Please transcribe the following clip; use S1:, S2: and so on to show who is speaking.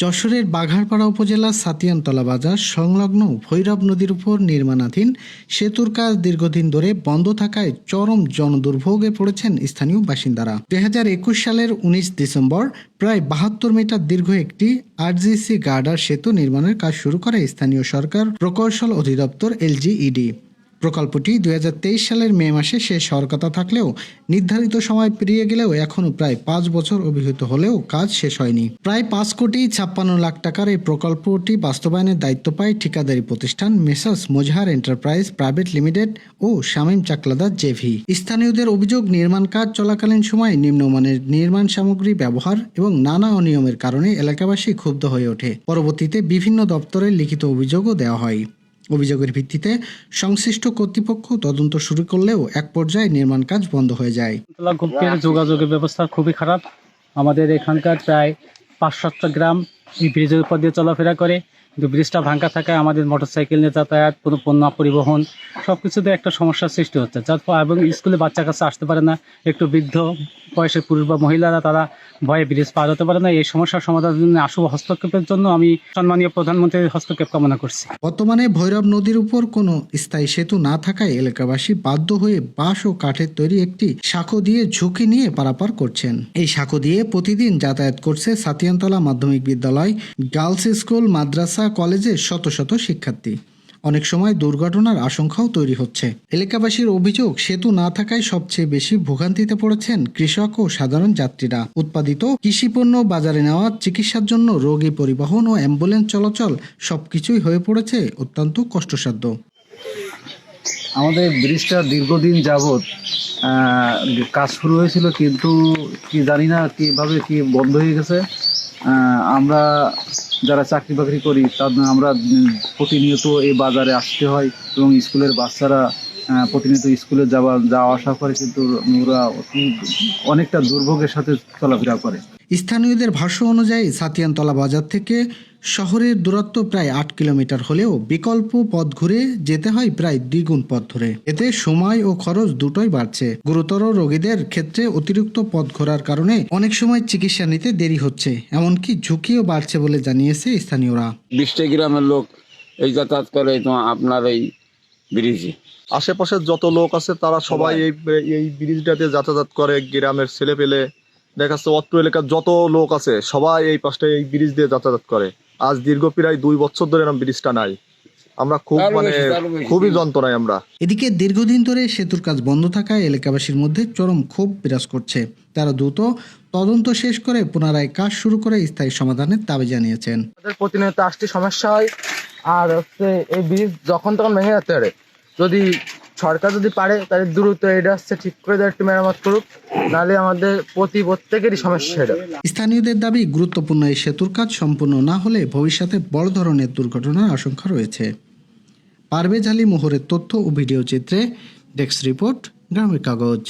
S1: যশোরের বাঘারপাড়া উপজেলার সাতিয়ানতলা বাজার সংলগ্ন ভৈরব নদীর উপর নির্মাণাধীন সেতুর কাজ দীর্ঘদিন ধরে বন্ধ থাকায় চরম জনদুর্ভোগে পড়েছেন স্থানীয় বাসিন্দারা। 2021 সালের 19 ডিসেম্বর প্রায় 72 মিটার দীর্ঘ একটি আরজিসি গার্ডার সেতু নির্মাণের কাজ শুরু করে স্থানীয় সরকার প্রকৌশল অধিদপ্তর LGED। প্রকল্পটি 2023 সালের মে মাসে শেষ হওয়ার কথা থাকলেও নির্ধারিত সময় পেরিয়ে গেলেও এখনও প্রায় 5 বছর অতিবাহিত হলেও কাজ শেষ হয়নি। প্রায় 5,56 লাখ টাকার এই প্রকল্পটি বাস্তবায়নের দায়িত্ব পায় ঠিকাদারি প্রতিষ্ঠান Messrs Mozahar enterprise private limited ও শামীম চাকলাদার জেভি। স্থানীয়দের অভিযোগ, নির্মাণ কাজ চলাকালীন সময়ে নিম্নমানের নির্মাণ সামগ্রী ব্যবহার এবং নানা অনিয়মের কারণে এলাকাবাসী ক্ষুব্ধ হয়ে ওঠে। পরবর্তীতে বিভিন্ন দপ্তরের লিখিত অভিযোগও দেওয়া হয়। অভিযোগের ভিত্তিতে সংশ্লিষ্ট কর্তৃপক্ষ তদন্ত শুরু করলেও এক পর্যায়ে নির্মাণ কাজ বন্ধ হয়ে যায়।
S2: যোগাযোগের ব্যবস্থা খুবই খারাপ। আমাদের এখানকার প্রায় 500 গ্রাম এই ব্রিজের উপর দিয়ে চলাফেরা করে, কিন্তু ব্রিজটা ভাঙা থাকায় আমাদের মোটরসাইকেল নিয়ে যাতায়াত, কোনো পণ্য পরিবহন সব কিছুতে একটা সমস্যার সৃষ্টি হচ্ছে। এবং স্কুলে বাচ্চা কাছে আসতে পারে না, একটু বৃদ্ধ বয়সের পুরুষ বা মহিলারা তারা ভয়ে ব্রিজ পার হতে পারে না। এই সমস্যার সমাধানের জন্য আশু হস্তক্ষেপের জন্য আমি সম্মানীয় প্রধানমন্ত্রীর হস্তক্ষেপ কামনা করছি।
S1: বর্তমানে ভৈরব নদীর উপর কোনো স্থায়ী সেতু না থাকায় এলাকাবাসী বাধ্য হয়ে বাঁশ ও কাঠের তৈরি একটি সাঁকো দিয়ে ঝুঁকি নিয়ে পারাপার করছেন। এই সাঁকো দিয়ে প্রতিদিন যাতায়াত করছে সাতিয়ানতলা মাধ্যমিক বিদ্যালয়, গার্লস স্কুল, মাদ্রাসা, কলেজের শত শত শিক্ষার্থী। অনেক সময় দুর্ঘটনার আশঙ্কাও তৈরি হচ্ছে। এলাকাবাসীর অভিযোগ, সেতু না থাকায় সবচেয়ে বেশি ভোগান্তিতে পড়েছেন কৃষক ও সাধারণ যাত্রীরা। উৎপাদিত কৃষিপণ্য বাজারে নেওয়া, চিকিৎসার জন্য রোগী পরিবহন ও অ্যাম্বুলেন্স চলাচল সবকিছুই হয়ে পড়েছে অত্যন্ত কষ্টসাধ্য।
S3: আমাদের ব্রিজটা দীর্ঘদিন যাবৎ কাজ শুরু হয়েছিল, কিন্তু কি জানি না কিভাবে কি বন্ধ হয়ে গেছে। আমরা যারা চাকরি বাকরি করি আমরা প্রতিনিয়ত এই বাজারে আসতে হয় এবং স্কুলের বাচ্চারা প্রতিনিয়ত স্কুলে যাওয়া আসা করে, কিন্তু ওরা অনেকটা দুর্ভোগের সাথে চলাফেরা করে।
S1: স্থানীয়দের ভাষ্য অনুযায়ী সাতিয়ানতলা বাজার থেকে শহরের দূরত্ব প্রায় 8 কিলোমিটার হলেও বিকল্প পথ ঘুরে যেতে হয় প্রায় দ্বিগুণ পথ ধরে। এতে সময় ও খরচ দুটোই বাড়ছে। গুরুতর রোগীদের ক্ষেত্রে অতিরিক্ত পথ ঘোরার কারণে অনেক সময় চিকিৎসা নিতে দেরি হচ্ছে, এমনকি ঝুঁকিও বাড়ছে বলে জানিয়েছে স্থানীয়রা।
S4: 20টা গ্রামের লোক এই যাতায়াত করে আপনার এই ব্রিজে।
S5: আশেপাশের যত লোক আছে তারা সবাই এই ব্রিজটাতে যাতায়াত করে। গ্রামের ছেলে পেলে দেখা যাচ্ছে অত্র এলাকার যত লোক আছে সবাই এই পাশটা এই ব্রিজ দিয়ে যাতায়াত করে। আজ দীর্ঘ প্রায় 2 বছর ধরে ব্রিজটা নাই। আমরা খুবই যন্ত্রণায় আমরা।
S1: এদিকে দীর্ঘদিন ধরে সেতুর কাজ বন্ধ থাকায় এলাকাবাসীর মধ্যে চরম ক্ষোভ বিরাজ করছে। তারা দ্রুত তদন্ত শেষ করে পুনরায় কাজ শুরু করে স্থায়ী সমাধানের দাবি জানিয়েছেন।
S6: প্রতিনিয়ত আসতে সমস্যা হয়, আর এই ব্রিজ যখন তখন ভেঙে যেতে পারে। যদি সরকার যদি পারে তাহলে দ্রুত এটা ঠিক করে দেয়, একটু মেরামত করুক, নাহলে আমাদের প্রত্যেকেরই সমস্যা এটা।
S1: স্থানীয়দের দাবি, গুরুত্বপূর্ণ এই সেতুর কাজ সম্পূর্ণ না হলে ভবিষ্যতে বড় ধরনের দুর্ঘটনার আশঙ্কা রয়েছে। পারভেজ আলী মোহরের তথ্য ও ভিডিও চিত্রে ডেস্ক রিপোর্ট, গ্রামের কাগজ।